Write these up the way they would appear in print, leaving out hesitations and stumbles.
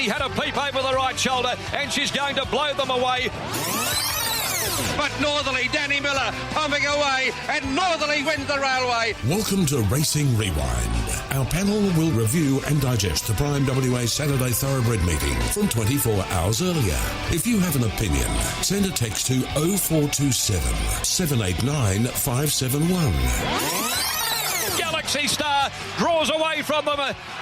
Lady had a peep over the right shoulder, and she's going to blow them away. But Northerly, Danny Miller pumping away, and Northerly wins the railway. Welcome to Racing Rewind. Our panel will review and digest the Prime WA Saturday Thoroughbred meeting from 24 hours earlier. If you have an opinion, send a text to 0427 789 571. Galaxy Star draws away from them.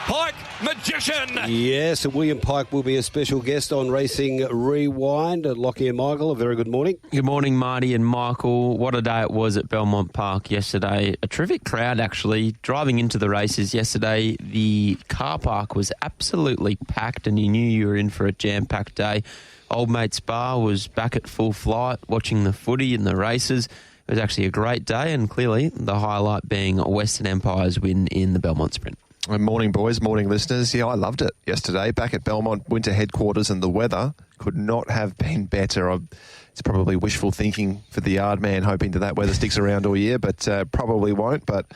Pike Magician. Yes, William Pike will be a special guest on Racing Rewind. Lockie and Michael, a very good morning. Good morning, Marty and Michael. What a day it was at Belmont Park yesterday. A terrific crowd, actually. Driving into the races yesterday, the car park was absolutely packed, and you knew you were in for a jam-packed day. Old Mate Spa was back at full flight, watching the footy and the races. It was actually a great day, and clearly the highlight being Western Empire's win in the Belmont Sprint. Morning, boys. Morning, listeners. Yeah, I loved it yesterday. Back at Belmont Winter Headquarters, and the weather could not have been better. It's probably wishful thinking for the yard man, hoping that weather sticks around all year, but probably won't. But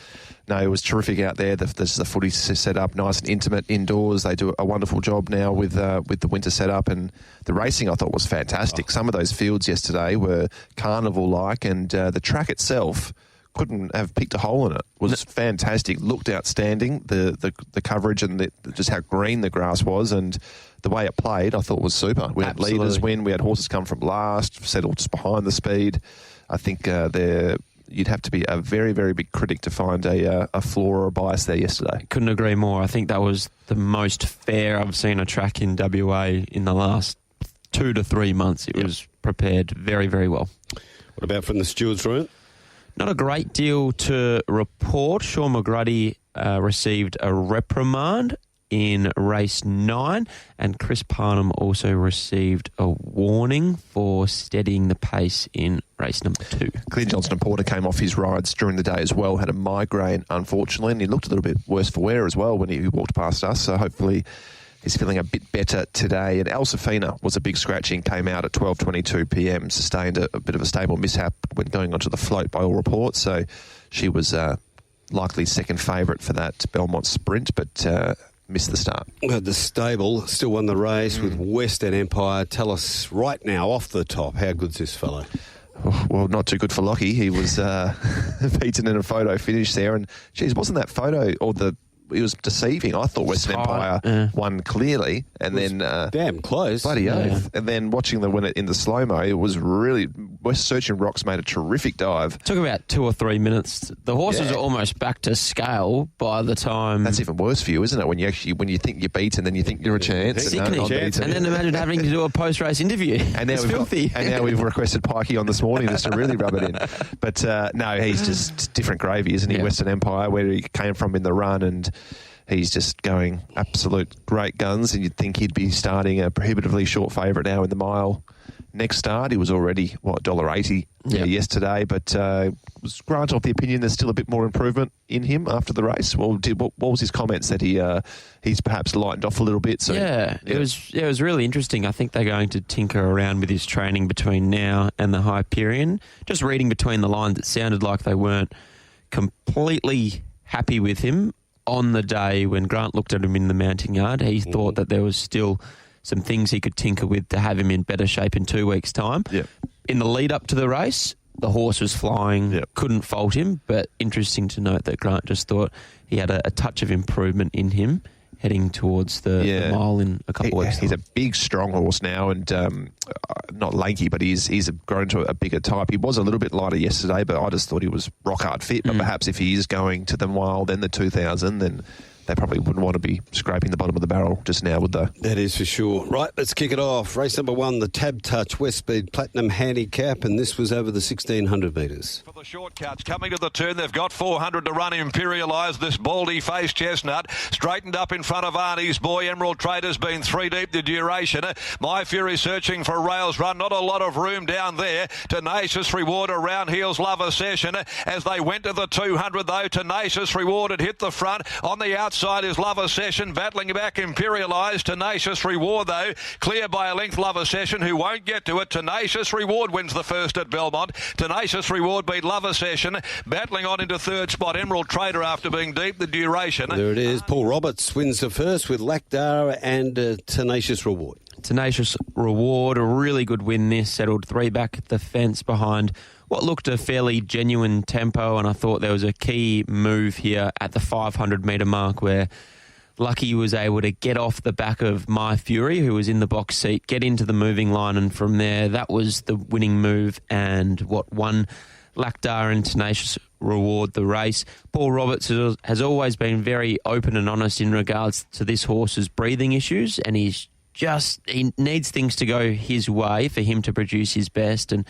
no, it was terrific out there. The footy set up nice and intimate indoors. They do a wonderful job now with the winter setup, and the racing I thought was fantastic. Some of those fields yesterday were carnival-like, and the track itself couldn't have picked a hole in it. It was fantastic. Looked outstanding. The coverage and just how green the grass was, and the way it played, I thought was super. We had leaders win. We had horses come from last, settled just behind the speed. I think you'd have to be a very, very big critic to find a flaw or a bias there yesterday. Couldn't agree more. I think that was the most fair I've seen a track in WA in the last 2 to 3 months. It was prepared very, very well. What about from the steward's room? Not a great deal to report. Sean McGrady received a reprimand in race 9, and Chris Parnham also received a warning for steadying the pace in race number 2. Clear Johnston Porter came off his rides during the day as well, had a migraine, unfortunately, and he looked a little bit worse for wear as well when he walked past us, so hopefully he's feeling a bit better today. And Elsafina was a big scratching, came out at 12:22 p.m, sustained a bit of a stable mishap when going onto the float by all reports. So she was likely second favourite for that Belmont Sprint, but missed the start. The stable still won the race with Western Empire. Tell us right now, off the top, how good's this fellow? Oh, well, not too good for Lockie. He was beaten in a photo finish there. And, geez, wasn't that photo or it was deceiving. I thought Western Empire won clearly, and then damn close, bloody oath. And then watching the winner in the slow mo, it was really Searching Rocks made a terrific dive. Took about 2 or 3 minutes. The horses are almost back to scale by the time. That's even worse for you, isn't it? When you think you're beaten, then you think you're a chance. And then imagine having to do a post race interview. And now it's filthy. And now we've requested Pikey on this morning just to really rub it in. But no, he's just different gravy, isn't he? Yeah. Western Empire, where he came from in the run, and he's just going absolute great guns, and you'd think he'd be starting a prohibitively short favourite now in the mile. Next start, he was already, $1.80 yesterday, but was granted off the opinion there's still a bit more improvement in him after the race. Well, what was his comments that he's perhaps lightened off a little bit? So it was really interesting. I think they're going to tinker around with his training between now and the Hyperion. Just reading between the lines, it sounded like they weren't completely happy with him. On the day when Grant looked at him in the mounting yard, he thought that there was still some things he could tinker with to have him in better shape in 2 weeks' time. Yep. In the lead up to the race, the horse was flying, couldn't fault him, but interesting to note that Grant just thought he had a touch of improvement in him heading towards the mile in a couple of weeks. He's a big, strong horse now, and not lanky, but he's grown to a bigger type. He was a little bit lighter yesterday, but I just thought he was rock hard fit. But perhaps if he is going to the mile, then the 2000, then they probably wouldn't want to be scraping the bottom of the barrel just now, would they? That is for sure. Right, let's kick it off. Race number 1, the Tab Touch West Speed Platinum Handicap, and this was over the 1,600 metres. For the shortcuts, coming to the turn, they've got 400 to run. Imperialise, this baldy-faced chestnut, straightened up in front of Arnie's Boy. Emerald Trader's been 3 deep the duration. My Fury searching for rails run, not a lot of room down there. Tenacious Reward around heels, Lover Session. As they went to the 200 though, Tenacious Reward had hit the front. On the outside, outside is Lover Session, battling back Imperialised. Tenacious Reward, though, clear by a length. Lover Session, who won't get to it. Tenacious Reward wins the first at Belmont. Tenacious Reward beat Lover Session, battling on into third spot. Emerald Trader after being deep the duration. There it is. Paul Roberts wins the first with Lakdar and Tenacious Reward. Tenacious Reward, a really good win this, settled 3 back at the fence behind what looked a fairly genuine tempo, and I thought there was a key move here at the 500 metre mark where Lucky was able to get off the back of My Fury, who was in the box seat, get into the moving line, and from there that was the winning move and what won Lakdar and Tenacious Reward the race. Paul Roberts has always been very open and honest in regards to this horse's breathing issues, and he needs things to go his way for him to produce his best. And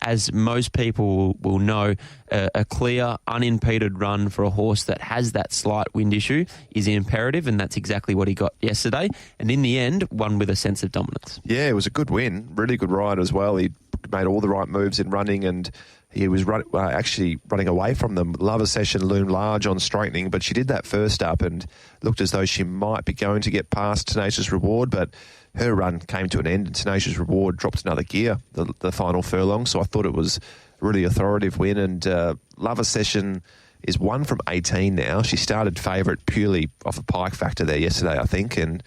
as most people will know, a clear, unimpeded run for a horse that has that slight wind issue is imperative, and that's exactly what he got yesterday. And in the end, won with a sense of dominance. Yeah, it was a good win. Really good ride as well. He made all the right moves in running, and he was actually running away from them. Lover Session loomed large on straightening, but she did that first up and looked as though she might be going to get past Tenacious Reward, but her run came to an end and Tenacious Reward dropped another gear, the final furlong. So I thought it was a really authoritative win, and Lover Session is 1 from 18 now. She started favourite purely off a pike factor there yesterday, I think, and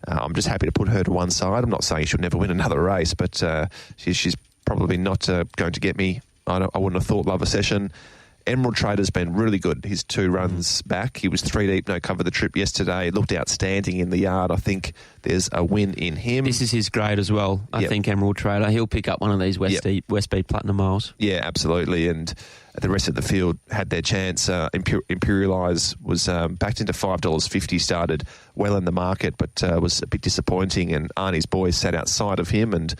I'm just happy to put her to one side. I'm not saying she'll never win another race, but she's probably not going to get me. I wouldn't have thought Lover Session. Emerald Trader's been really good. His 2 runs back. He was 3 deep, no cover the trip yesterday. He looked outstanding in the yard. I think there's a win in him. This is his grade as well. I think Emerald Trader, he'll pick up one of these West Speed Platinum miles. Yeah, absolutely. And the rest of the field had their chance. Imperialise was backed into $5.50, started well in the market, but was a bit disappointing. And Arnie's boys sat outside of him and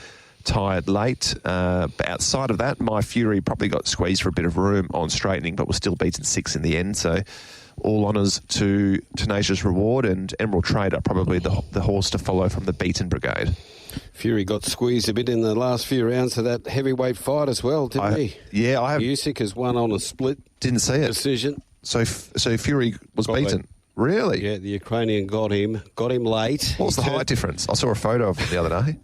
tired late. But outside of that, My Fury probably got squeezed for a bit of room on straightening, but was still beaten 6 in the end. So all honours to Tenacious Reward, and Emerald Trader probably the horse to follow from the beaten brigade. Fury got squeezed a bit in the last few rounds of that heavyweight fight as well, didn't he? Yeah, I have. Usyk has won on a split. Didn't see it. Decision. So Fury was beaten. Really? Yeah, the Ukrainian got him late. What was the height difference? I saw a photo of him the other day.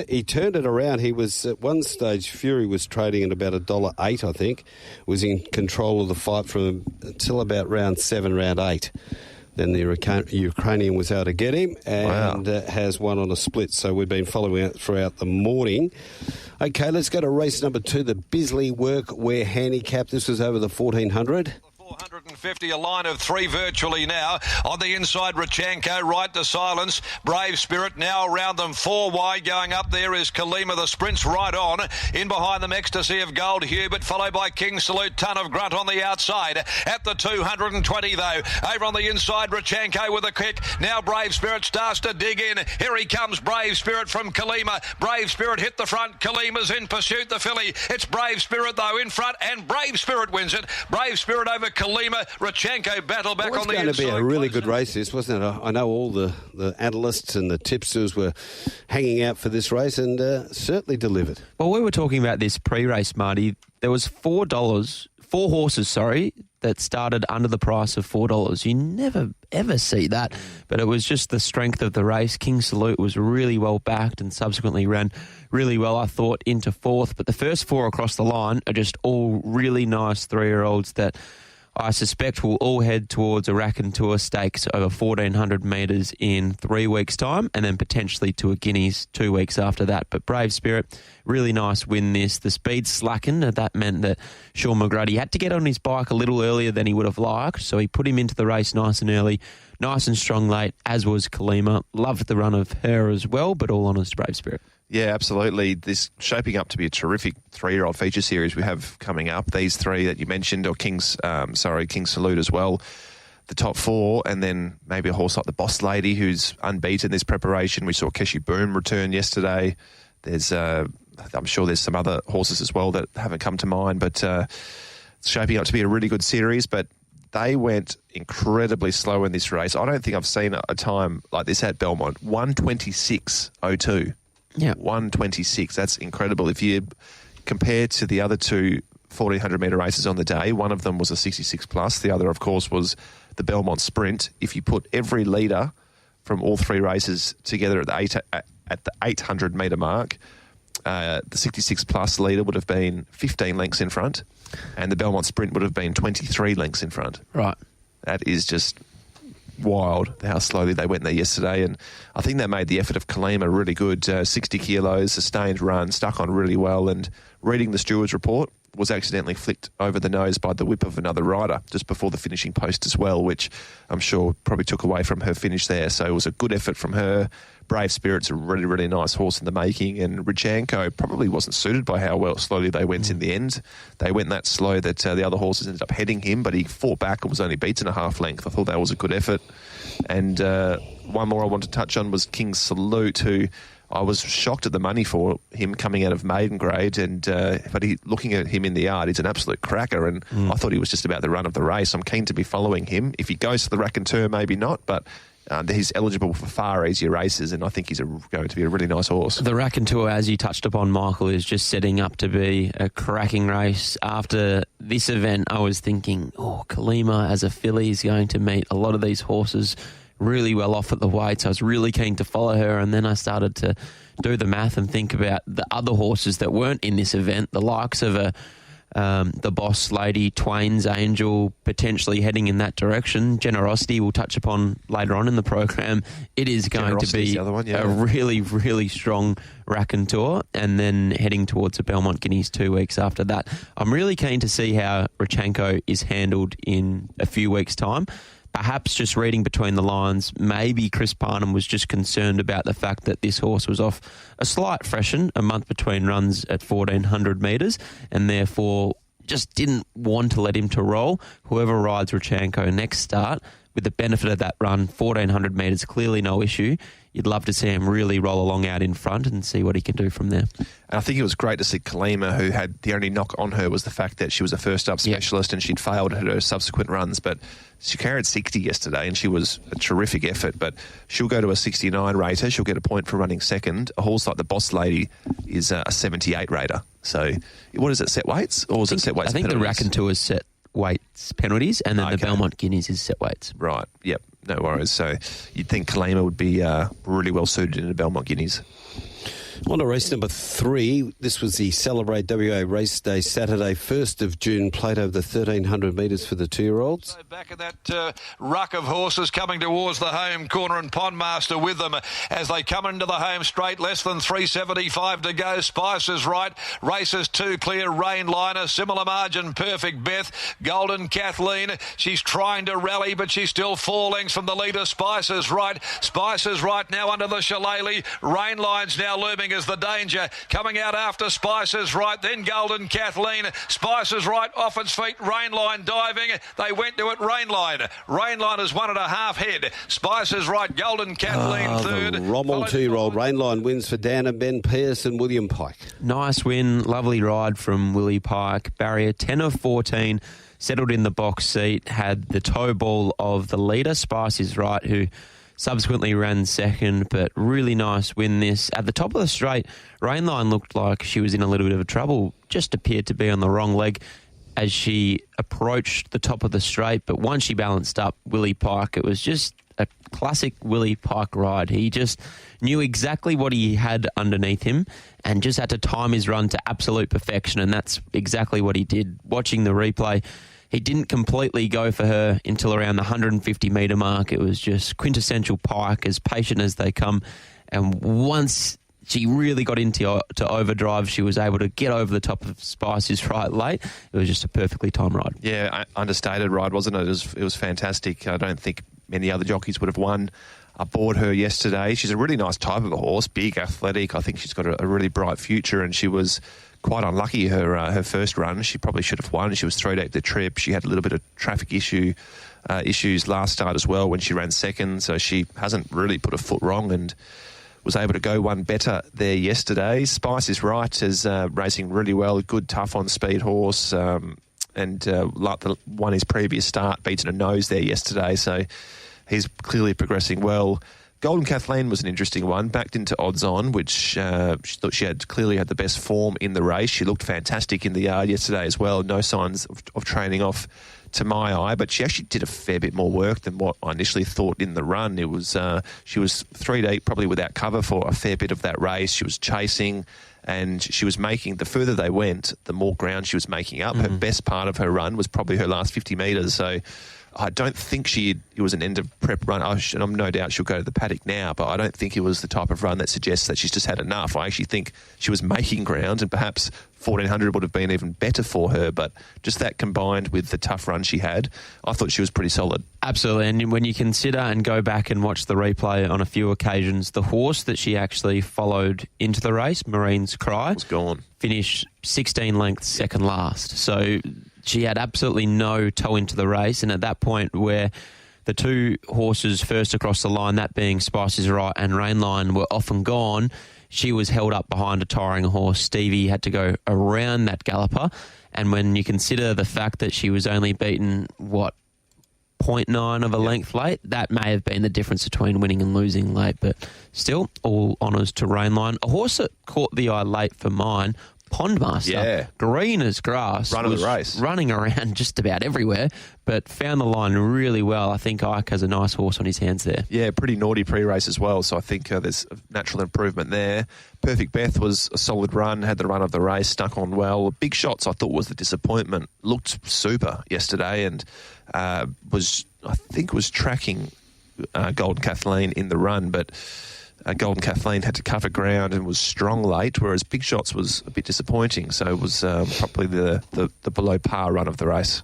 He turned it around. He was, at one stage, Fury was trading at about $1.08, I think. Was in control of the fight from until about round 7, round 8. Then the Ukrainian was able to get him and has won on a split. So we've been following it throughout the morning. Okay, let's go to race number 2, the Bisley Workwear Handicap. This was over the 1400. 450, a line of 3 virtually now. On the inside, Rachanko, right to silence. Brave Spirit now around them 4 wide. Going up there is Kalima. The sprint's right on. In behind them, Ecstasy of Gold Hubert, followed by King Salute, Ton of Grunt on the outside. At the 220, though. Over on the inside, Rachanko with a kick. Now Brave Spirit starts to dig in. Here he comes, Brave Spirit from Kalima. Brave Spirit hit the front. Kalima's in pursuit, the filly. It's Brave Spirit, though, in front, and Brave Spirit wins it. Brave Spirit over Kalima. Rachanko battle back on the inside. It was going to be a really good race, this, wasn't it? I know all the analysts and the tipsters were hanging out for this race and certainly delivered. Well, we were talking about this pre-race, Marty. There was four horses, that started under the price of $4. You never, ever see that. But it was just the strength of the race. King Salute was really well backed and subsequently ran really well, I thought, into 4th. But the first 4 across the line are just all really nice 3-year-olds that I suspect will all head towards a Raconteur Stakes over 1,400 metres in 3 weeks' time, and then potentially to a Guineas 2 weeks after that. But Brave Spirit, really nice win this. The speed slackened, and that meant that Sean McGrady had to get on his bike a little earlier than he would have liked, so he put him into the race nice and early, nice and strong late, as was Kalima. Loved the run of her as well, but all honours to Brave Spirit. Yeah, absolutely. This shaping up to be a terrific 3-year-old feature series we have coming up. These 3 that you mentioned, or King Salute as well, the top 4, and then maybe a horse like the Boss Lady who's unbeaten this preparation. We saw Keshi Boom return yesterday. There's, I'm sure there's some other horses as well that haven't come to mind, but it's shaping up to be a really good series. But they went incredibly slow in this race. I don't think I've seen a time like this at Belmont. 1:26.02. Yeah, 1:26. That's incredible. If you compare to the other 2 1,400 metre races on the day, one of them was a 66 plus. The other, of course, was the Belmont Sprint. If you put every leader from all three races together at the 800 metre mark, the 66 plus leader would have been 15 lengths in front, and the Belmont Sprint would have been 23 lengths in front. Right. That is just wild how slowly they went there yesterday, and I think that made the effort of Kalima really good. 60 kilos, sustained run, stuck on really well, and reading the steward's report, was accidentally flicked over the nose by the whip of another rider just before the finishing post as well, which I'm sure probably took away from her finish there. So it was a good effort from her. Brave Spirit's a really, really nice horse in the making, and Richanko probably wasn't suited by how slowly they went in the end. They went that slow that the other horses ended up heading him, but he fought back and was only beaten a half length. I thought that was a good effort. And one more I want to touch on was King's Salute, who I was shocked at the money for him coming out of maiden grade, but looking at him in the yard, he's an absolute cracker, and I thought he was just about the run of the race. I'm keen to be following him. If he goes to the Raconteur, maybe not, but he's eligible for far easier races, and I think he's going to be a really nice horse. The Raconteur, as you touched upon, Michael, is just setting up to be a cracking race. After this event, I was thinking, Kalima as a filly is going to meet a lot of these horses really well off at the weights. I was really keen to follow her, and then I started to do the math and think about the other horses that weren't in this event, the likes of the Boss Lady, Twain's Angel, potentially heading in that direction. Generosity we'll touch upon later on in the program. It is going to be a really, really strong Raconteur, and then heading towards the Belmont Guineas 2 weeks after that. I'm really keen to see how Richanko is handled in a few weeks' time. Perhaps just reading between the lines, maybe Chris Parnham was just concerned about the fact that this horse was off a slight freshen, a month between runs at 1,400 metres, and therefore just didn't want to let him to roll. Whoever rides Richanko next start, with the benefit of that run, 1,400 metres, clearly no issue. You'd love to see him really roll along out in front and see what he can do from there. And I think it was great to see Kalima, who had the only knock on her was the fact that she was a first-up specialist and she'd failed at her subsequent runs, but she carried 60 yesterday and she was a terrific effort, but she'll go to a 69 rater. She'll get a point for running second. A horse like the Boss Lady is a 78 rater. So what is it, set weights? Or is it set weights? I think the Raconteur is set weights penalties, and then the Belmont Guineas is set weights. Right, yep, no worries. So you'd think Kalima would be really well suited in the Belmont Guineas. On to race number 3. This was the Celebrate WA Race Day, Saturday, 1st of June, played over the 1,300 metres for the 2-year-olds. Back in that ruck of horses coming towards the home corner, and Pondmaster with them as they come into the home straight. Less than 3.75 to go. Spice is right. Races 2 clear. Rainliner, similar margin. Perfect Beth. Golden Kathleen. She's trying to rally, but she's still 4 lengths from the leader. Spice is right. Spice is right now under the shillelagh. Rainline's now looming as the danger. Coming out after Spice is right, then Golden Kathleen. Spice is right, off its feet. Rainline diving. They went to it. Rainline. Rainline is 1.5 head. Spice is right. Golden Kathleen third. The Rommel 2-year-old. Rainline wins for Dan and Ben Pearce and William Pike. Nice win. Lovely ride from Willie Pike. Barrier 10 of 14. Settled in the box seat. Had the toe ball of the leader, Spice is right, who subsequently ran second, but really nice win this. At the top of the straight, Rainline looked like she was in a little bit of trouble, just appeared to be on the wrong leg as she approached the top of the straight, but once she balanced up Willie Pike, it was just a classic Willie Pike ride. He just knew exactly what he had underneath him and just had to time his run to absolute perfection, and that's exactly what he did. Watching the replay, he didn't completely go for her until around the 150 metre mark. It was just quintessential Pike, as patient as they come. And once she really got into overdrive, she was able to get over the top of Spice's right late. It was just a perfectly timed ride. Yeah, understated ride, wasn't it? It was fantastic. I don't think many other jockeys would have won aboard her yesterday. She's a really nice type of a horse, big, athletic. I think she's got a really bright future, and she was quite unlucky her first run. She probably should have won. She was 3 deep the trip. She had a little bit of traffic issues last start as well when she ran second, so she hasn't really put a foot wrong and was able to go one better there yesterday. Spice is right, is racing really well, good tough on speed horse, and like the one his previous start, beaten a nose there yesterday, so he's clearly progressing well. Golden Kathleen was an interesting one, backed into odds on, which she thought she had clearly had the best form in the race. She looked fantastic in the yard yesterday as well. No signs of training off to my eye, but she actually did a fair bit more work than what I initially thought in the run. It was she was 3 deep, probably without cover for a fair bit of that race. She was chasing, and she was making, the further they went, the more ground she was making up. Her best part of her run was probably her last 50 metres. So I don't think it was an end of prep run. And I'm no doubt she'll go to the paddock now, but I don't think it was the type of run that suggests that she's just had enough. I actually think she was making ground, and perhaps 1400 would have been even better for her. But just that combined with the tough run she had, I thought she was pretty solid. Absolutely. And when you consider and go back and watch the replay on a few occasions, the horse that she actually followed into the race, Marine's Cry, was gone. Finished 16 lengths second last. So she had absolutely no toe into the race, and at that point where the two horses first across the line, that being Spice Is Right and Rainline, were off and gone, she was held up behind a tiring horse. Stevie had to go around that galloper, and when you consider the fact that she was only beaten, 0.9 of a length late, that may have been the difference between winning and losing late, but still, all honours to Rainline. A horse that caught the eye late for mine, Pondmaster, green as grass, run of the race, running around just about everywhere, but found the line really well. I think Ike has a nice horse on his hands there. Yeah, pretty naughty pre-race as well, so I think there's a natural improvement there. Perfect Beth was a solid run, had the run of the race, stuck on well. Big Shots I thought was the disappointment. Looked super yesterday, and was tracking Golden Kathleen in the run, but Golden Kathleen had to cover ground and was strong late, whereas Big Shots was a bit disappointing. So it was probably the below par run of the race.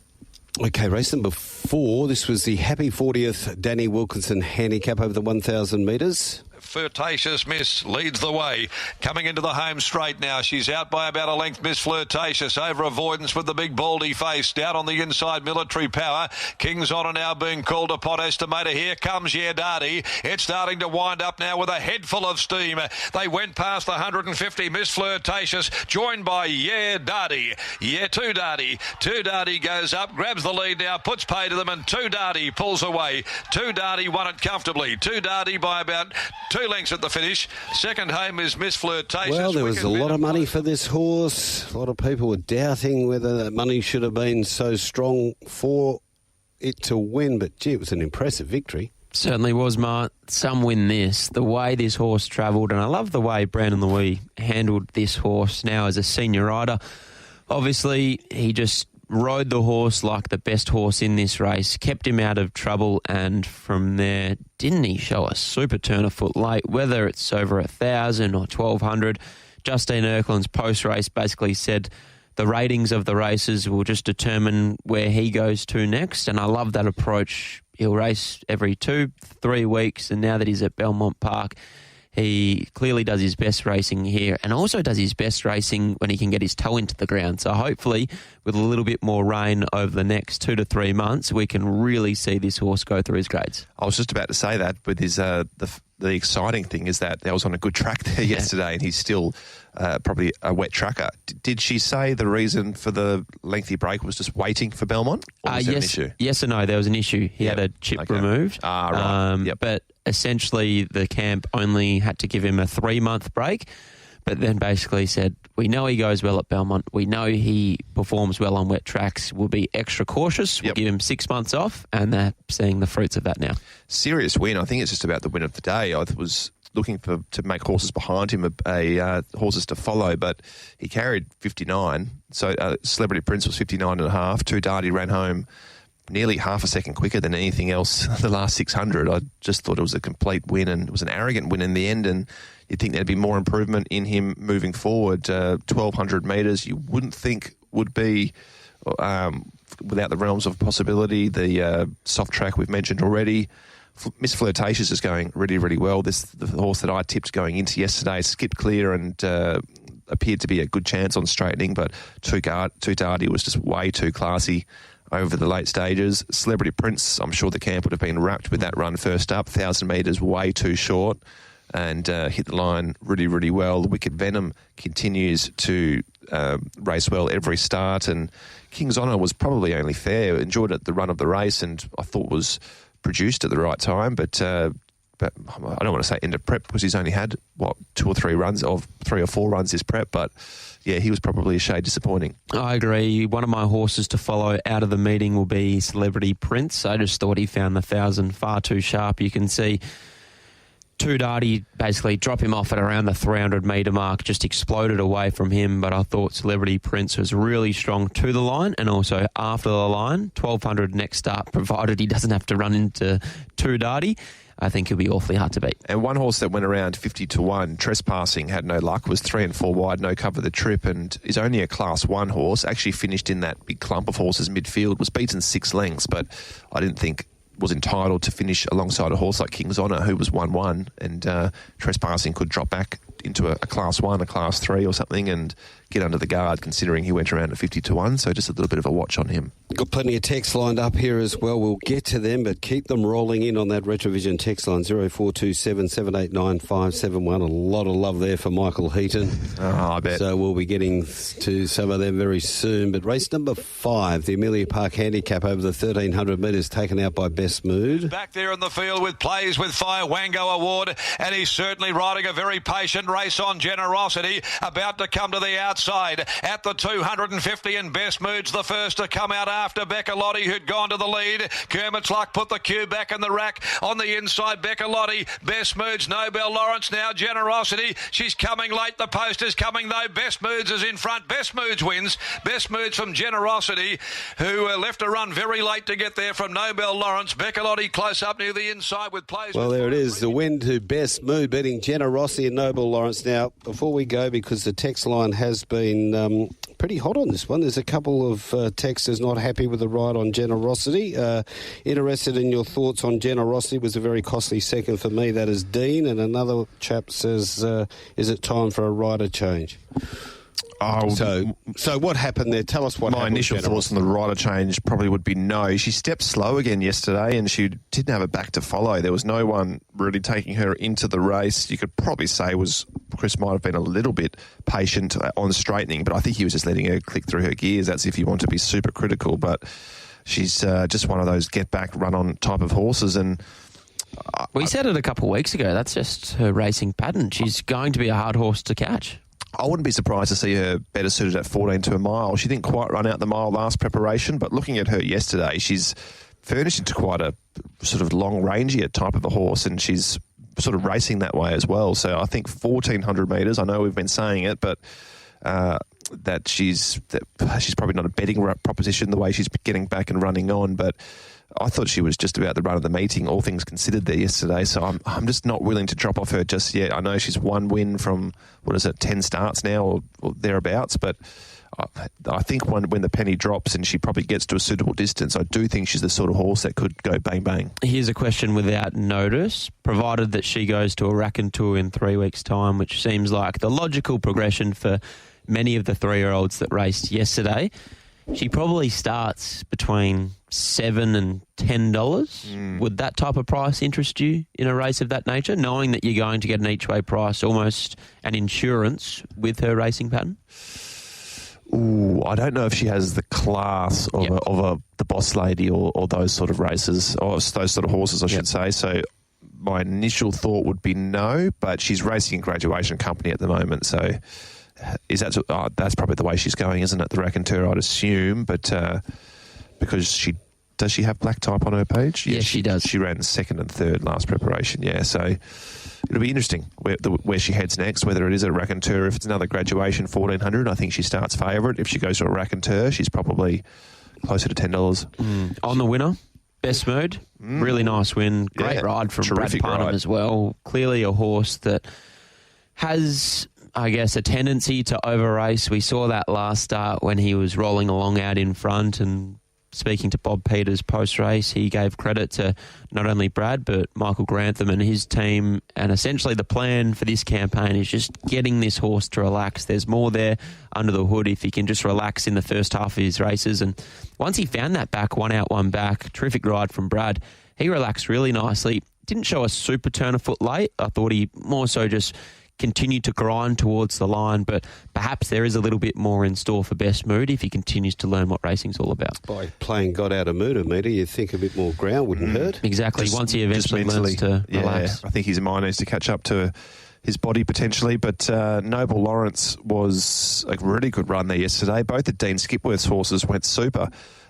Okay, race number 4. This was the Happy 40th Danny Wilkinson handicap over the 1,000 metres. Flirtatious Miss leads the way. Coming into the home straight now. She's out by about a length, Miss Flirtatious. Over Avoidance with the big baldy face. Down on the inside, Military Power. King's Honor now being called upon. Estimator. Here comes Yerdadi. It's starting to wind up now with a head full of steam. They went past the 150. Miss Flirtatious joined by Yerdadi. Tudati goes up, grabs the lead now, puts pay to them, and Tudati pulls away. Tudati won it comfortably. Tudati by about 2 lengths at the finish. Second home is Miss Flirtatious. Well, there was a lot of money for this horse. A lot of people were doubting whether that money should have been so strong for it to win, but gee, it was an impressive victory. Certainly was, Mark. Some win this. The way this horse travelled, and I love the way Brandon Louis handled this horse now as a senior rider. Obviously, he just rode the horse like the best horse in this race, kept him out of trouble, and from there, didn't he show a super turn of foot late, whether it's over 1,000 or 1,200. Justine Erkland's post-race basically said the ratings of the races will just determine where he goes to next, and I love that approach. He'll race every 2-3 weeks, and now that he's at Belmont Park, he clearly does his best racing here, and also does his best racing when he can get his toe into the ground. So hopefully, with a little bit more rain over the next 2 to 3 months, we can really see this horse go through his grades. I was just about to say that, with his the exciting thing is that was on a good track there yesterday, and he's still probably a wet tracker. Did she say the reason for the lengthy break was just waiting for Belmont? Or was there an issue? Yes and no, there was an issue. He had a chip removed. Right. But essentially the camp only had to give him a 3-month break, but then basically said, we know he goes well at Belmont. We know he performs well on wet tracks. We'll be extra cautious. We'll give him 6 months off, and they're seeing the fruits of that now. Serious win. I think it's just about the win of the day. I was looking to make horses behind him, horses to follow, but he carried 59. So Celebrity Prince was 59.5. Tudati ran home nearly half a second quicker than anything else the last 600. I just thought it was a complete win, and it was an arrogant win in the end, and you'd think there'd be more improvement in him moving forward. 1,200 metres, you wouldn't think would be without the realms of possibility. The soft track we've mentioned already. Miss Flirtatious is going really, really well. The horse that I tipped going into yesterday skipped clear and appeared to be a good chance on straightening, but Tudati was just way too classy over the late stages. Celebrity Prince, I'm sure the camp would have been wrapped with that run first up. 1,000 metres, way too short, and hit the line really, really well. Wicked Venom continues to race well every start, and King's Honor was probably only fair. Enjoyed it, the run of the race, and I thought was produced at the right time, but but I don't want to say end of prep because he's only had, 2 or 3 runs, or 3 or 4 runs this prep, but yeah, he was probably a shade disappointing. I agree. One of my horses to follow out of the meeting will be Celebrity Prince. I just thought he found the 1,000 far too sharp. You can see Tudati basically drop him off at around the 300-metre mark, just exploded away from him, but I thought Celebrity Prince was really strong to the line and also after the line. 1,200 next start, provided he doesn't have to run into Tudati. I think he'll be awfully hard to beat. And one horse that went around 50-1, Trespassing, had no luck, was 3 and 4 wide, no cover the trip, and is only a Class 1 horse. Actually finished in that big clump of horses midfield, was beaten 6 lengths, but I didn't think was entitled to finish alongside a horse like King's Honour, who was 1-1, and Trespassing could drop back into a Class 1, a Class 3 or something, and get under the guard, considering he went around at 50-1, so just a little bit of a watch on him. Got plenty of texts lined up here as well. We'll get to them, but keep them rolling in on that Retrovision text line, 0427 789 571. A lot of love there for Michael Heaton. Oh, I bet. So we'll be getting to some of them very soon. But race number 5, the Amelia Park Handicap over the 1,300 metres, taken out by Best Mood. Back there in the field with Plays with Fire, Wango Award, and he's certainly riding a very patient race on Generosity, about to come to the outside at the 250, and Best Mood's the first to come out after Beccalotti, who'd gone to the lead. Kermit's Luck put the cue back in the rack on the inside. Beccalotti, Best Mood's, Nobel Lawrence now, Generosity. She's coming late. The post is coming though. Best Mood's is in front. Best Mood's wins. Best Mood's from Generosity, who left a run very late to get there from Nobel Lawrence. Beccalotti close up near the inside with Plays. Well, there it is, the win to Best Mood, beating Generosity and Nobel Lawrence. Now, before we go, because the text line has been pretty hot on this one, there's a couple of texters not happy with the ride on Generosity. Interested in your thoughts on Generosity. Was a very costly second for me. That is Dean. And another chap says, is it time for a rider change? Oh, so what happened there? Tell us what happened. My initial thoughts on the rider change probably would be no. She stepped slow again yesterday and she didn't have it back to follow. There was no one really taking her into the race. You could probably say Chris might have been a little bit patient on straightening, but I think he was just letting her click through her gears. That's if you want to be super critical, but she's just one of those get back, run on type of horses. And we said it a couple of weeks ago. That's just her racing pattern. She's going to be a hard horse to catch. I wouldn't be surprised to see her better suited at 14 to a mile. She didn't quite run out the mile last preparation, but looking at her yesterday, she's furnished into quite a sort of long-rangier type of a horse, and she's sort of racing that way as well. So I think 1,400 metres, I know we've been saying it, but that she's probably not a betting proposition the way she's getting back and running on, but I thought she was just about the run of the meeting, all things considered, there yesterday. So I'm just not willing to drop off her just yet. I know she's one win from, 10 starts now or thereabouts, but I think when the penny drops and she probably gets to a suitable distance, I do think she's the sort of horse that could go bang, bang. Here's a question without notice. Provided that she goes to a Raconteur in 3 weeks' time, which seems like the logical progression for many of the 3-year-olds that raced yesterday, she probably starts between $7 and $10. Would that type of price interest you in a race of that nature, knowing that you're going to get an each-way price, almost an insurance with her racing pattern? Ooh, I don't know if she has the class of the Boss Lady or those sort of races, or those sort of horses, I should say. So my initial thought would be no, but she's racing in Graduation Company at the moment, so that's probably the way she's going, isn't it? The Raconteur, I'd assume, but because does she have black type on her page? Yes, she does. She ran 2nd and 3rd last preparation, so it'll be interesting where she heads next, whether it is a Raconteur. If it's another Graduation 1,400, I think she starts favourite. If she goes to a Raconteur, she's probably closer to $10. On the winner, Best Mood, really nice win. Great ride from Brad Parnham as well. Clearly a horse that has, I guess, a tendency to over-race. We saw that last start when he was rolling along out in front, and speaking to Bob Peters post-race, he gave credit to not only Brad but Michael Grantham and his team, and essentially the plan for this campaign is just getting this horse to relax. There's more there under the hood if he can just relax in the first half of his races, and once he found that back, one out, one back, terrific ride from Brad, he relaxed really nicely. Didn't show a super turn of foot late. I thought he more so just continued to grind towards the line, but perhaps there is a little bit more in store for Best Mood if he continues to learn what racing's all about. By playing God Out of Mood, Meter, you'd think a bit more ground wouldn't hurt. Exactly. Once he eventually learns to relax. I think his mind needs to catch up to his body potentially, but Noble Lawrence was a really good run there yesterday. Both of Dean Skipworth's horses went super.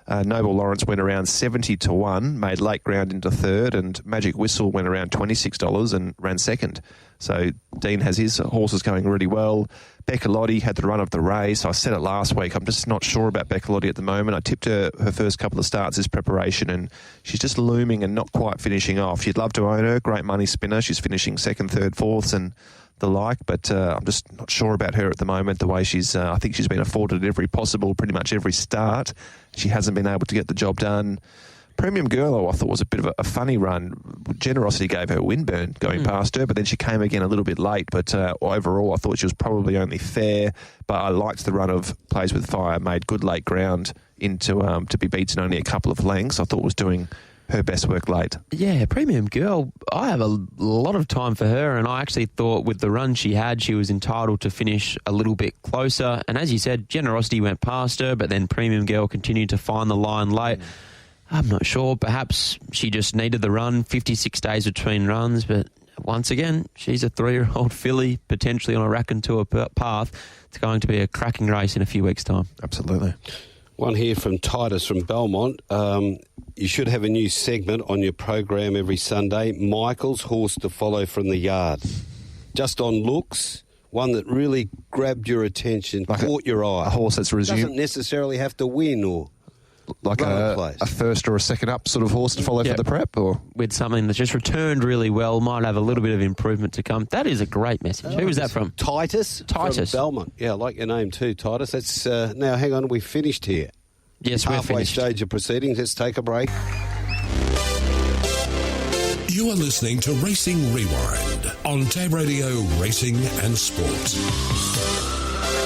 Noble Lawrence went around 70-1, made late ground into third, and Magic Whistle went around $26 and ran second. So Dean has his horses going really well. Becca Lotti had the run of the race. I said it last week. I'm just not sure about Becca Lotti at the moment. I tipped her first couple of starts as preparation, and she's just looming and not quite finishing off. You'd love to own her. Great money spinner. She's finishing second, third, fourths and the like, but I'm just not sure about her at the moment. The way she's, I think she's been afforded pretty much every start. She hasn't been able to get the job done. Premium Girl, I thought, was a bit of a funny run. Generosity gave her a wind burn going past her, but then she came again a little bit late. But overall, I thought she was probably only fair. But I liked the run of Plays With Fire, made good late ground into to be beaten only a couple of lengths. I thought was doing her best work late. Yeah, Premium Girl, I have a lot of time for her, and I actually thought with the run she had, she was entitled to finish a little bit closer. And as you said, Generosity went past her, but then Premium Girl continued to find the line late. I'm not sure. Perhaps she just needed the run, 56 days between runs, but once again, she's a 3-year-old filly, potentially on a Raconteur path. It's going to be a cracking race in a few weeks' time. Absolutely. One here from Titus from Belmont. You should have a new segment on your program every Sunday. Michael's horse to follow from the yard. Just on looks, one that really grabbed your attention, like caught your eye. A horse that's resumed. Doesn't necessarily have to win or like a first or a second up sort of horse to follow for the prep, or with something that's just returned really well, might have a little bit of improvement to come. That is a great message. Who was that from? Titus from Belmont. Yeah, I like your name too, Titus. That's now hang on, we finished here. Yes, we're halfway finished. Stage of proceedings. Let's take a break. You are listening to Racing Rewind on Tab Radio Racing and Sport.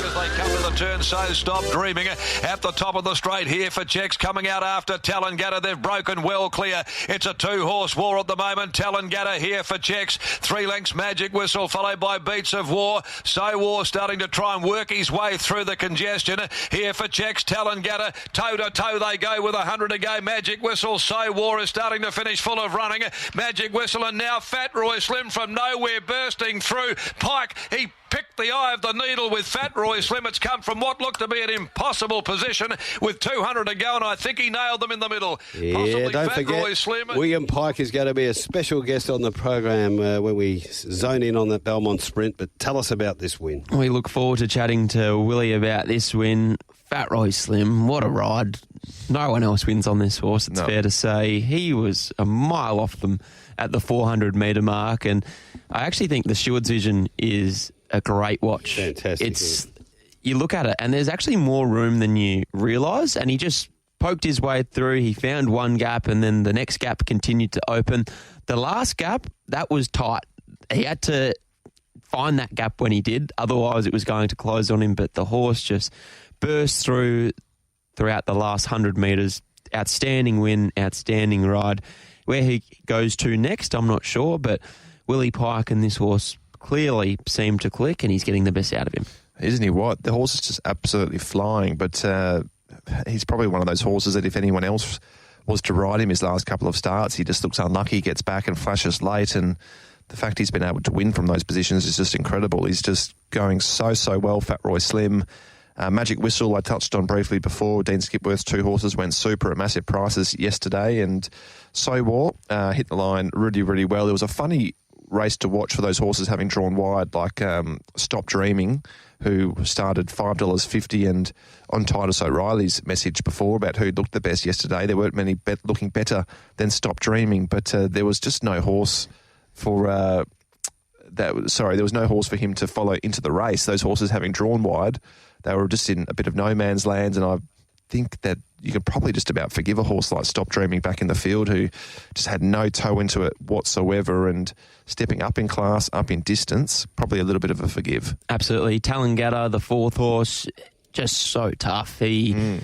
As they come to the turn, so stop dreaming. At the top of the straight here for Checks, coming out after Talongatta. They've broken well clear. It's a 2-horse war at the moment. Talongatta here for Checks. 3 lengths Magic Whistle, followed by Beats of War. So War starting to try and work his way through the congestion. Here for Checks, Talongatta. Toe to toe they go with 100 to go. Magic Whistle. So War is starting to finish full of running. Magic Whistle, and now Fat Roy Slim from nowhere bursting through. Pike, he picked the eye of the needle with Fat Roy Slim. It's come from what looked to be an impossible position with 200 to go, and I think he nailed them in the middle. Yeah, possibly don't Fat forget, Roy Slim. William Pike is going to be a special guest on the program when we zone in on that Belmont Sprint. But tell us about this win. We look forward to chatting to Willie about this win. Fat Roy Slim, what a ride. No one else wins on this horse, it's fair to say. He was a mile off them at the 400-metre mark, and I actually think the Stewards Vision is a great watch. Fantastic. You look at it, and there's actually more room than you realise, and he just poked his way through. He found one gap, and then the next gap continued to open. The last gap, that was tight. He had to find that gap when he did, otherwise it was going to close on him, but the horse just burst throughout the last 100 metres. Outstanding win, outstanding ride. Where he goes to next, I'm not sure, but Willie Pike and this horse clearly seem to click, and he's getting the best out of him. Isn't he what? The horse is just absolutely flying, but he's probably one of those horses that if anyone else was to ride him his last couple of starts, he just looks unlucky, gets back and flashes late, and the fact he's been able to win from those positions is just incredible. He's just going so well, Fat Roy Slim. Magic Whistle, I touched on briefly before. Dean Skipworth's 2 horses went super at massive prices yesterday, and So War hit the line really well. There was a funny race to watch for those horses having drawn wide, like Stop Dreaming, who started $5.50, and on Titus O'Reilly's message before about who looked the best yesterday, there weren't many looking better than Stop Dreaming, but there was just no horse for there was no horse for him to follow into the race. Those horses having drawn wide, they were just in a bit of no man's land, and I think that you could probably just about forgive a horse like Stop Dreaming back in the field, who just had no toe into it whatsoever, and stepping up in class, up in distance, probably a little bit of a forgive. Absolutely. Talongatta, the 4th horse, just so tough. He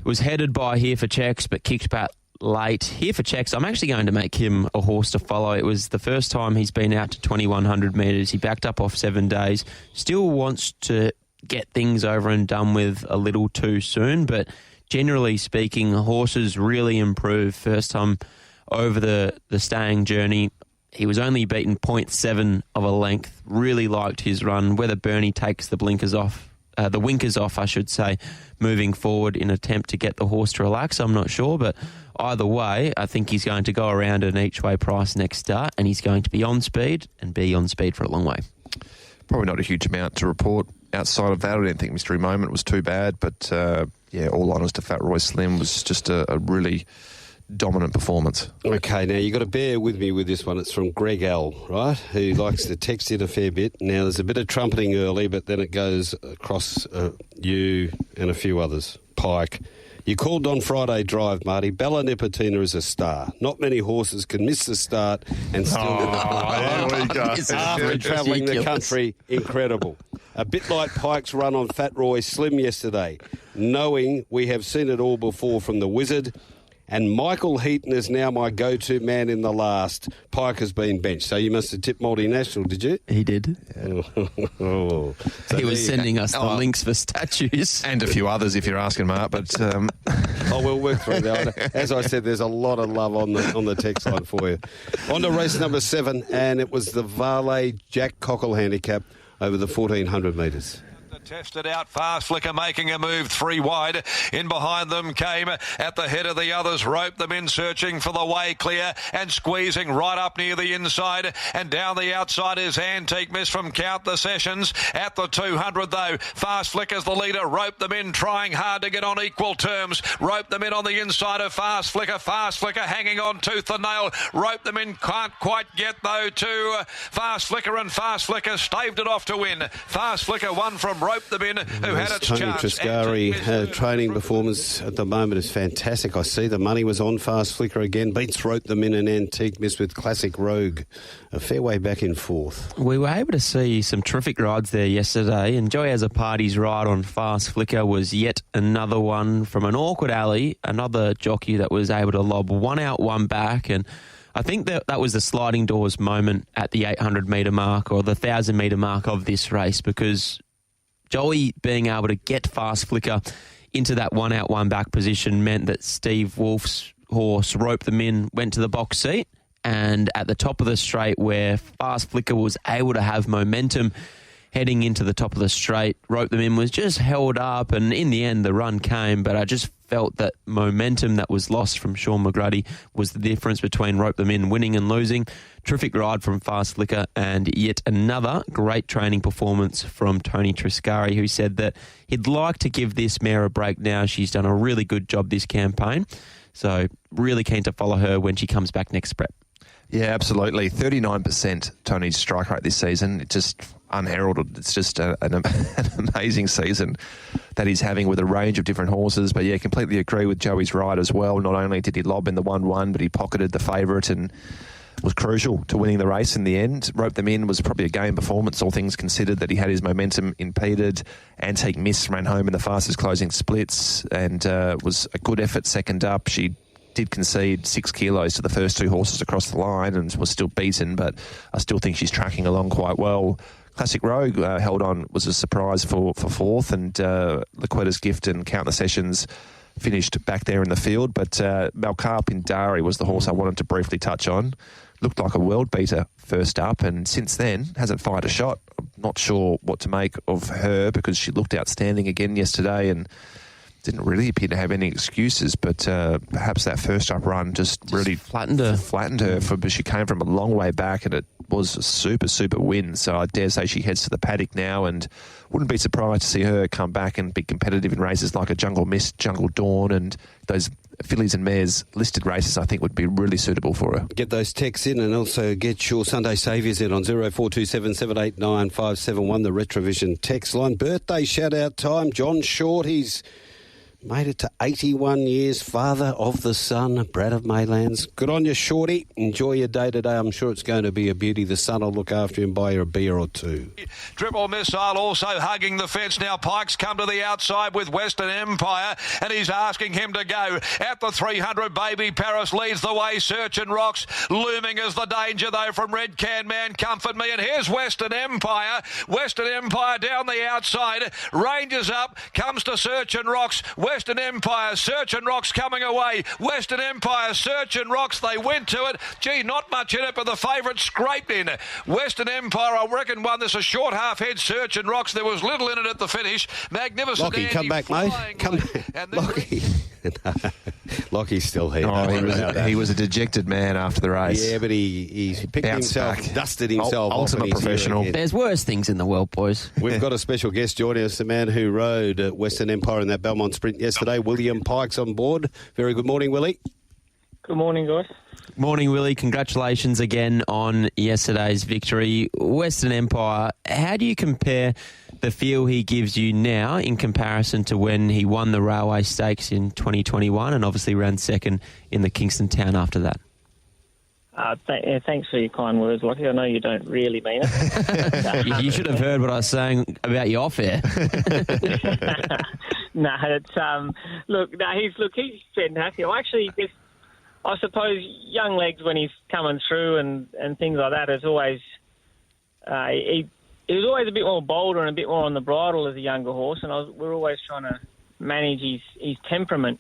was headed by Here for Checks, but kicked back late. Here for checks, I'm actually going to make him a horse to follow. It was the first time he's been out to 2,100 metres. He backed up off 7 days. Still wants to get things over and done with a little too soon, but generally speaking, horses really improve first time over the staying journey. He was only beaten 0.7 of a length. Really liked his run. Whether Bernie takes the winkers off, I should say, moving forward in an attempt to get the horse to relax, I'm not sure. But either way, I think he's going to go around an each way price next start, and he's going to be on speed and be on speed for a long way. Probably not a huge amount to report outside of that. I didn't think Mystery Moment was too bad, but all honours to Fat Roy Slim was just a really dominant performance. Okay, now you've got to bear with me with this one. It's from Greg L, right, who likes to text in a fair bit. Now, there's a bit of trumpeting early, but then it goes across you and a few others. Pike. You called on Friday Drive, Marty. Bella Nipotina is a star. Not many horses can miss the start and still... there we go. After travelling the country, incredible. A bit like Pike's run on Fat Roy Slim yesterday, knowing we have seen it all before from the Wizard. And Michael Heaton is now my go-to man in the last. Pike has been benched. So you must have tipped multinational, did you? He did. So he was sending us the links for statues. And a few others, if you're asking, Mark. But we'll work through that. As I said, there's a lot of love on the text line for you. On to race number 7, and it was the Varley Jack Cockle handicap over the 1,400 metres. Tested out, Fast Flicker making a move 3 wide. In behind them came at the head of the others, roped them in, searching for the way clear and squeezing right up near the inside. And down the outside is Antique Miss from Count the Sessions. At the 200 though, Fast Flicker's the leader, roped them in, trying hard to get on equal terms. Roped them in on the inside of Fast Flicker. Fast Flicker hanging on tooth and nail. Roped them in, can't quite get though to Fast Flicker, and Fast Flicker staved it off to win. Fast Flicker won from Rope them in, who had its Tony chance. Triscari training performance at the moment is fantastic. I see the money was on Fast Flicker again. Beats Rope them in, and Antique Miss with Classic Rogue. A fair way back in 4th. We were able to see some terrific rides there yesterday, and Joey Has a Party's ride on Fast Flicker was yet another one from an awkward alley, another jockey that was able to lob one out, one back, and I think that was the sliding doors moment at the 800 metre mark or the 1,000 metre mark of this race, because Joey being able to get Fast Flicker into that one out, one back position meant that Steve Wolf's horse roped them in, went to the box seat, and at the top of the straight where Fast Flicker was able to have momentum heading into the top of the straight, roped them in, was just held up, and in the end the run came, but I just felt that momentum that was lost from Sean McGrady was the difference between rope them in, winning and losing. Terrific ride from Fast Flicker, and yet another great training performance from Tony Triscari, who said that he'd like to give this mare a break now. She's done a really good job this campaign, so really keen to follow her when she comes back next prep. Yeah, absolutely. 39% Tony's strike rate this season. It's just unheralded. It's just an amazing season that he's having with a range of different horses. But yeah, completely agree with Joey's ride as well. Not only did he lob in the 1-1, but he pocketed the favourite and was crucial to winning the race in the end. Roped them in was probably a game performance, all things considered, that he had his momentum impeded. Antique Miss ran home in the fastest closing splits and was a good effort second up. She did concede 6 kilos to the first 2 horses across the line and was still beaten, but I still think she's tracking along quite well. Classic Rogue held on, was a surprise for 4th, and Laquetta's Gift and Count the Sessions finished back there in the field, but Malcar Pindari was the horse I wanted to briefly touch on. Looked like a world beater first up, and since then hasn't fired a shot. I'm not sure what to make of her because she looked outstanding again yesterday and didn't really appear to have any excuses, but perhaps that first up run just really flattened her. But she came from a long way back, and it was a super, super win. So I dare say she heads to the paddock now, and wouldn't be surprised to see her come back and be competitive in races like a Jungle Mist, Jungle Dawn, and those fillies and mares listed races. I think would be really suitable for her. Get those texts in, and also get your Sunday Saviours in on 0427 789 571, the Retrovision text line. Birthday shout-out time. John Short, he's Made it to 81 years, father of the son, Brad of Maylands. Good on you, Shorty. Enjoy your day today. I'm sure it's going to be a beauty. The son will look after him, buy you a beer or two. Triple Missile also hugging the fence now. Pike's come to the outside with Western Empire, and he's asking him to go. At the 300, Baby Paris leads the way. Search and Rocks looming as the danger, though, from Red Can Man, Comfort Me. And here's Western Empire. Western Empire down the outside. Ranges up, comes to Search and Rocks. Western Empire, Search and Rocks coming away. Western Empire, Search and Rocks, they went to it. Gee, not much in it, but the favourite scraped in. Western Empire, I reckon, won this a short half head. Search and Rocks, there was little in it at the finish. Magnificent Lockie, Andy come back, mate. Come back. Lockie. Lockie's still here. Oh, he was a dejected man after the race. Yeah, but he picked Bounced himself, back. dusted himself. Ultimate professional. There's worse things in the world, boys. We've got a special guest joining us, the man who rode Western Empire in that Belmont Sprint yesterday. William Pike's on board. Very good morning, Willie. Good morning, guys. Morning, Willie. Congratulations again on yesterday's victory. Western Empire, how do you compare the feel he gives you now in comparison to when he won the Railway Stakes in 2021 and obviously ran second in the Kingston Town after that? Thanks for your kind words, Lockie. I know you don't really mean it. You should have heard what I was saying about you off air. No, it's he's fantastic. I suppose young legs when he's coming through and things like that is always he was always a bit more bolder and a bit more on the bridle as a younger horse, and we're always trying to manage his temperament.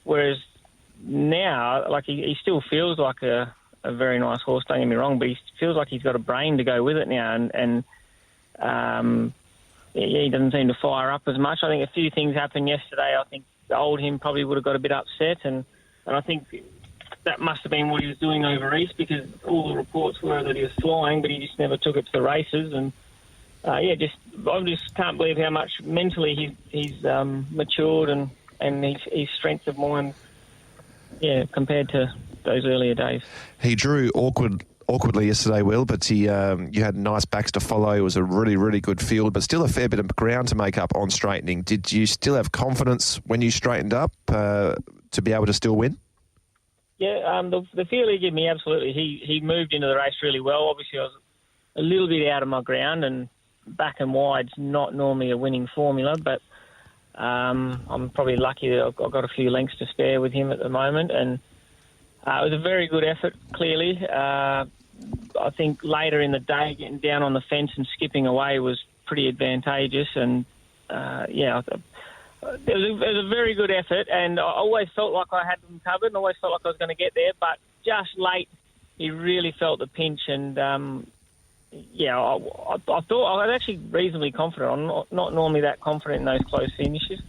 Whereas now, like he still feels like a very nice horse. Don't get me wrong, but he feels like he's got a brain to go with it now, and he doesn't seem to fire up as much. I think a few things happened yesterday. I think the old him probably would have got a bit upset, and I think that must have been what he was doing over East, because all the reports were that he was flying, but he just never took it to the races. And I just can't believe how much mentally he's matured and his strength of mind, compared to those earlier days. He drew awkwardly yesterday, Will, but you had nice backs to follow. It was a really, really good field, but still a fair bit of ground to make up on straightening. Did you still have confidence when you straightened up to be able to still win? Yeah, the feel he gave me, absolutely. He moved into the race really well. Obviously, I was a little bit out of my ground, and back and wide's not normally a winning formula, but I'm probably lucky that I've got a few lengths to spare with him at the moment, and it was a very good effort, clearly. I think later in the day, getting down on the fence and skipping away was pretty advantageous, and it was a very good effort, and I always felt like I had them covered and always felt like I was going to get there, but just late he really felt the pinch, and I thought I was actually reasonably confident. I'm not normally that confident in those close finishes,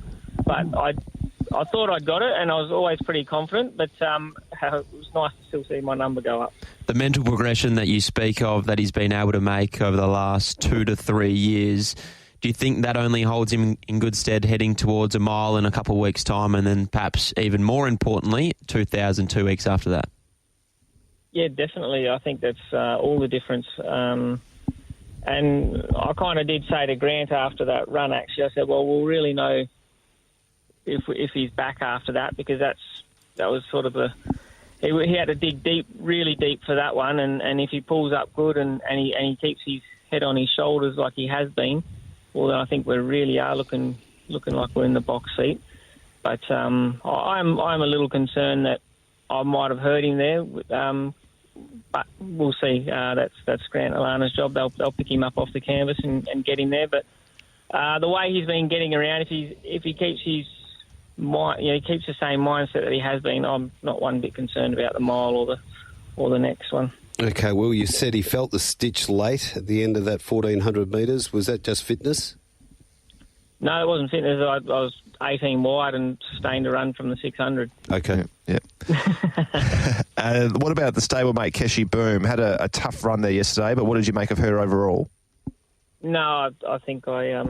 but I thought I'd got it, and I was always pretty confident, but it was nice to still see my number go up. The mental progression that you speak of that he's been able to make over the last 2 to 3 years, do you think that only holds him in good stead heading towards a mile in a couple of weeks' time, and then perhaps even more importantly, 2,000 2 weeks after that? Yeah, definitely. I think that's all the difference. And I kind of did say to Grant after that run, actually, I said, well, we'll really know if he's back after that, because that was sort of he had to dig deep, really deep for that one, and if he pulls up good and he keeps his head on his shoulders like he has been, well, then I think we really are looking like we're in the box seat. But I'm a little concerned that I might have hurt him there, but we'll see. That's Grant Alana's job. They'll pick him up off the canvas and get him there. But the way he's been getting around, if he keeps his mind, he keeps the same mindset that he has been, I'm not one bit concerned about the mile or the next one. Okay, well, you said he felt the stitch late at the end of that 1,400 metres. Was that just fitness? No, it wasn't fitness. I was 18 wide and sustained a run from the 600. Okay. Yeah. What about the stablemate Keshi Boom? Had a tough run there yesterday, but what did you make of her overall? No, I think I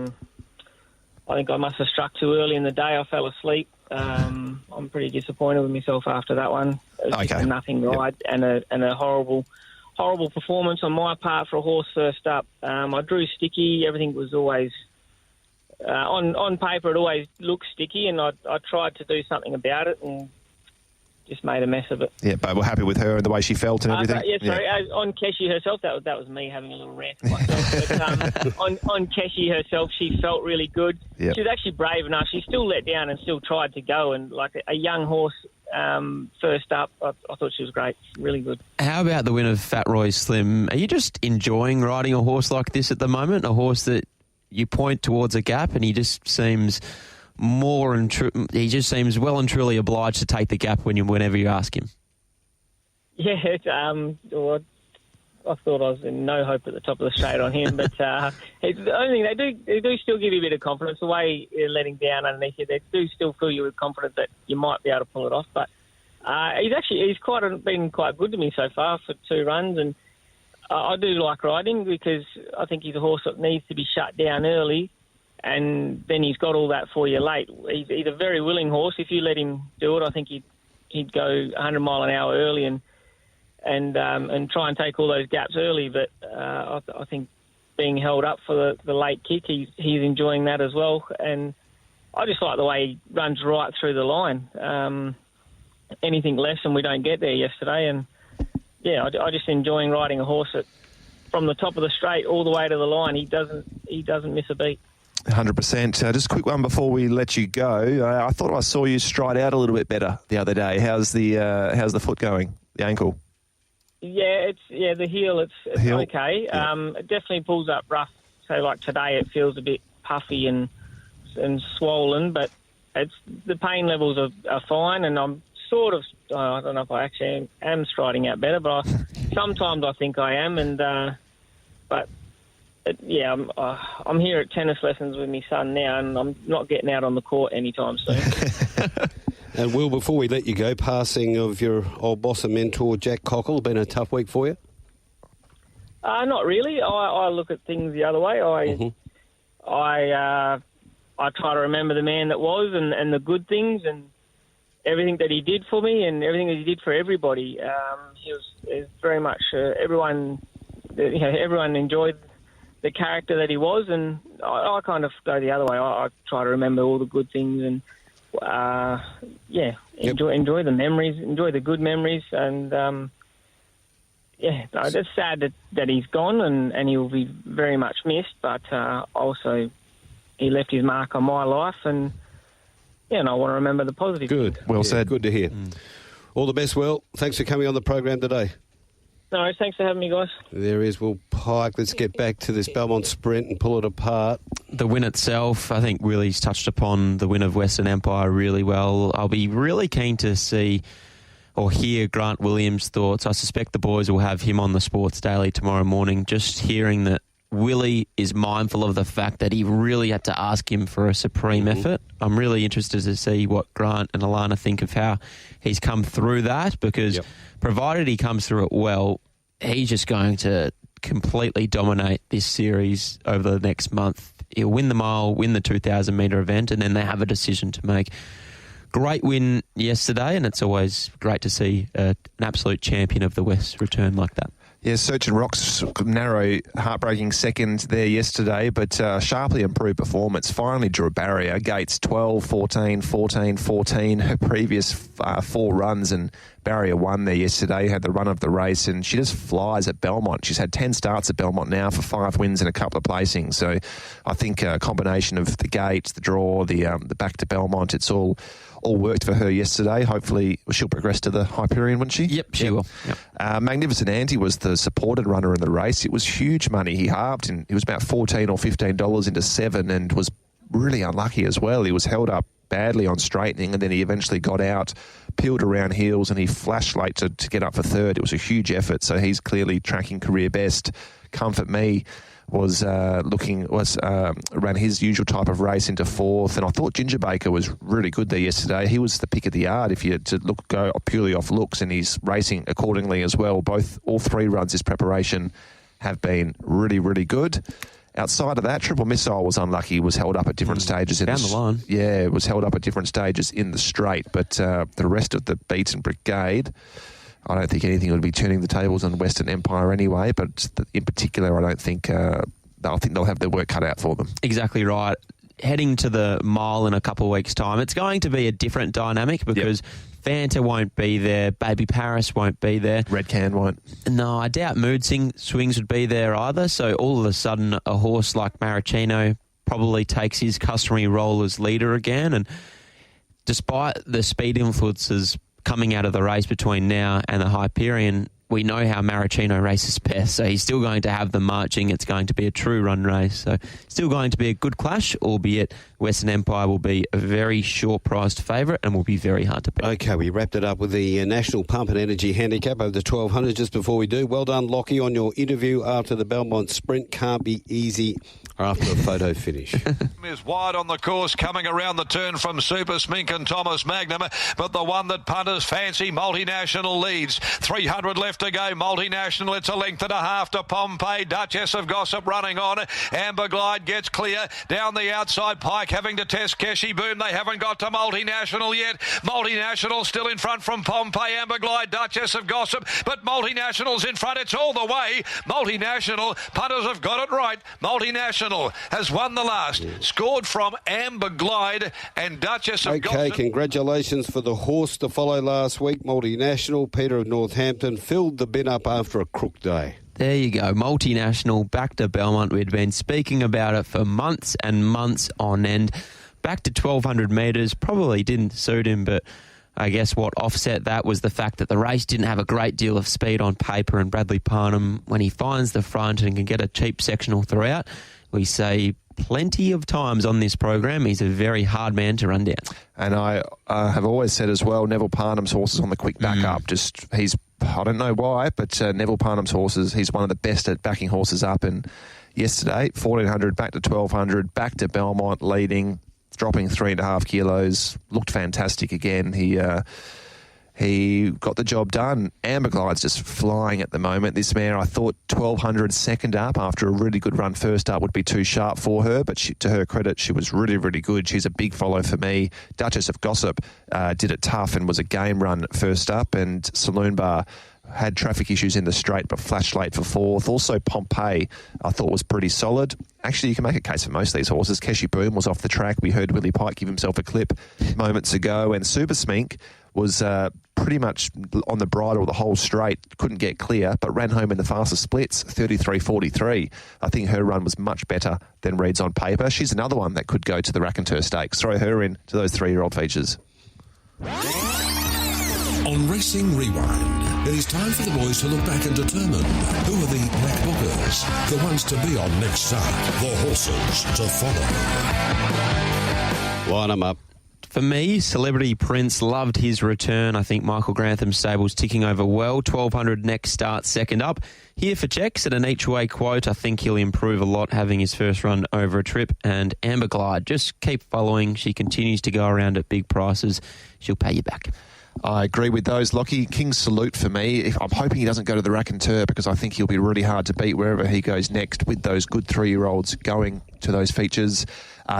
must have struck too early in the day. I fell asleep. I'm pretty disappointed with myself after that one. It was just a nothing ride, and a horrible performance on my part for a horse first up. I drew sticky. Everything was always on paper it always looks sticky, and I tried to do something about it and just made a mess of it. Yeah, but we're happy with her and the way she felt and everything. On Keshi herself, that was me having a little rant myself. But on Keshi herself, she felt really good. Yep. She was actually brave enough. She still let down and still tried to go. And like a young horse, first up, I thought she was great. Really good. How about the win of Fat Roy Slim? Are you just enjoying riding a horse like this at the moment? A horse that you point towards a gap and he just seems he just seems well and truly obliged to take the gap whenever you ask him. Yeah, well, I thought I was in no hope at the top of the straight on him, but it's the only thing they do still give you a bit of confidence. The way you're letting down underneath you, they do still fill you with confidence that you might be able to pull it off. But he's been quite good to me so far for 2 runs, and I do like riding because I think he's a horse that needs to be shut down early. And then he's got all that for you late. He's a very willing horse. If you let him do it, I think he'd go 100 mile an hour early and try and take all those gaps early. But I think being held up for the late kick, he's enjoying that as well. And I just like the way he runs right through the line. Anything less, and we don't get there yesterday. And yeah, I just enjoying riding a horse that from the top of the straight all the way to the line, he doesn't miss a beat. 100%. Just a quick one before we let you go. I thought I saw you stride out a little bit better the other day. How's the foot going? The ankle? Yeah, the heel. It's heel? okay. Yeah. It definitely pulls up rough. So like today, it feels a bit puffy and swollen, but the pain levels are fine, and I'm sort of. I don't know if I actually am striding out better, but sometimes I think I am, and but. I'm here at tennis lessons with my son now, and I'm not getting out on the court anytime soon. And Will, before we let you go, passing of your old boss and mentor Jack Cockle, been a tough week for you? Not really. I look at things the other way. I try to remember the man that was and the good things and everything that he did for me and everything that he did for everybody. He was very much everyone enjoyed the character that he was, and I kind of go the other way. I try to remember all the good things and, enjoy the memories, enjoy the good memories, and, it's sad that he's gone and he will be very much missed, but also he left his mark on my life, and, and I want to remember the positive. Good. Well said. Good to hear. All the best, Will. Thanks for coming on the program today. No worries, thanks for having me, guys. There is Will Pike. Let's get back to this Belmont Sprint and pull it apart. The win itself, I think Willie's touched upon the win of Western Empire really well. I'll be really keen to see or hear Grant Williams' thoughts. I suspect the boys will have him on the Sports Daily tomorrow morning. Just hearing that Willie is mindful of the fact that he really had to ask him for a supreme effort. I'm really interested to see what Grant and Alana think of how he's come through that, because provided he comes through it well, he's just going to completely dominate this series over the next month. He'll win the mile, win the 2,000 metre event, and then they have a decision to make. Great win yesterday, and it's always great to see an absolute champion of the West return like that. Yeah, Search and Rock's narrow, heartbreaking second there yesterday, but sharply improved performance. Finally drew a barrier. Gates 12, 14, 14, 14. Her previous 4 runs, and barrier 1 there yesterday. Had the run of the race, and she just flies at Belmont. She's had 10 starts at Belmont now for 5 wins and a couple of placings. So I think a combination of the gate, the draw, the back to Belmont, it's all worked for her yesterday. Hopefully she'll progress to the Hyperion, won't she? Yep, she will. Yep. Magnificent Anti was the supported runner in the race. It was huge money. He halved, and it was about $14 or $15 into 7, and was really unlucky as well. He was held up badly on straightening, and then he eventually got out, peeled around heels, and he flashed late to get up for third. It was a huge effort, so he's clearly tracking career best. Comfort Me ran his usual type of race into 4th, and I thought Ginger Baker was really good there yesterday. He was the pick of the yard if you had to go purely off looks, and he's racing accordingly as well. All 3 runs his preparation have been really, really good. Outside of that, Triple Missile was unlucky. Was held up at different stages. Down the line. Yeah, it was held up at different stages in the straight, but the rest of the Beaten Brigade, I don't think anything would be turning the tables on Western Empire anyway, but in particular, I think they'll have their work cut out for them. Exactly right. heading to the mile in a couple of weeks' time, it's going to be a different dynamic because Fanta won't be there, Baby Paris won't be there. Red Can won't. No, I doubt Mood Swings would be there either. So all of a sudden, a horse like Maraschino probably takes his customary role as leader again. And despite the speed influences coming out of the race between now and the Hyperion, we know how Maraschino races best, so he's still going to have the marching. It's going to be a true run race, so still going to be a good clash, albeit Western Empire will be a very short-priced favourite and will be very hard to beat. Okay, we wrapped it up with the National Pump and Energy Handicap over the 1200. Just before we do, well done, Lockie, on your interview after the Belmont Sprint. Can't be easy after a photo finish. Is wide on the course, coming around the turn from Super Smink and Thomas Magnum, but the one that punters fancy, Multinational, leads. 300 left to go. Multinational, it's a length and a half to Pompeii. Duchess of Gossip running on. Amber Glide gets clear. Down the outside, Pike having to test Keshi Boom. They haven't got to Multinational yet. Multinational still in front from Pompeii. Amber Glide, Duchess of Gossip, but Multinational's in front. It's all the way. Multinational, punters have got it right. Multinational has won the last. Scored from Amber Glide and Duchess of Gossip. Okay, congratulations for the horse to follow last week. Multinational, Peter of Northampton, filled the bin up after a crook day. There you go, Multinational back to Belmont. We'd been speaking about it for months and months on end. Back to 1,200 metres, probably didn't suit him, but I guess what offset that was the fact that the race didn't have a great deal of speed on paper, and Bradley Parnham, when he finds the front and can get a cheap sectional throughout, we say plenty of times on this program, he's a very hard man to run down. And I have always said as well, Neville Parnham's horses on the quick back up. I don't know why, but Neville Parnham's horses, he's one of the best at backing horses up. And yesterday, 1,400 back to 1,200, back to Belmont, leading, dropping 3.5 kilos, looked fantastic again. He got the job done. Amber Glide's just flying at the moment. This mare, I thought 1,200 second up after a really good run first up would be too sharp for her, but to her credit, she was really, really good. She's a big follow for me. Duchess of Gossip did it tough and was a game run first up, and Saloon Bar had traffic issues in the straight but flashed late for fourth. Also, Pompeii, I thought, was pretty solid. Actually, you can make a case for most of these horses. Keshi Boom was off the track. We heard Willie Pike give himself a clip moments ago, and Super Smink was pretty much on the bridle the whole straight, couldn't get clear, but ran home in the fastest splits, 33.43. I think her run was much better than reads on paper. She's another one that could go to the Raconteur Stakes. Throw her in to those 3-year-old features. On Racing Rewind, it is time for the boys to look back and determine who are the black bookers, the ones to be on next start, the horses to follow. Line them up. For me, Celebrity Prince loved his return. I think Michael Grantham stable's ticking over well. 1,200 next start, second up. Here for checks at an each-way quote. I think he'll improve a lot having his first run over a trip. And Amber Glide, just keep following. She continues to go around at big prices. She'll pay you back. I agree with those, Lockie. King's Salute for me. I'm hoping he doesn't go to the Raconteur because I think he'll be really hard to beat wherever he goes next with those good 3-year-olds going to those features.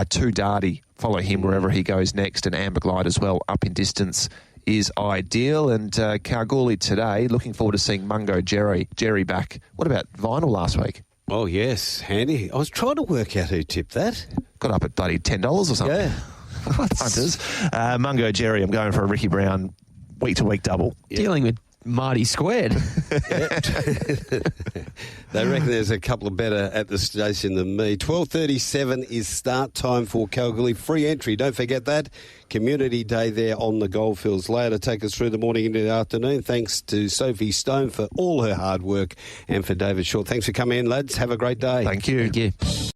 Too Darty, follow him wherever he goes next, and Amber Glide as well, up in distance, is ideal. And Kalgoorlie today, looking forward to seeing Mungo Jerry back. What about Vinyl last week? Oh, yes, handy. I was trying to work out who tipped that. Got up at bloody $10 or something. Yeah. Punters. Mungo Jerry, I'm going for a Ricky Brown week-to-week double. Yep. Dealing with Marty squared. They reckon there's a couple of better at the station than me. 12:37 is start time for Kalgoorlie. Free entry, don't forget that. Community Day there on the Goldfields. Later to take us through the morning into the afternoon. Thanks to Sophie Stone for all her hard work and for David Short. Thanks for coming in, lads. Have a great day. Thank you. Thank you.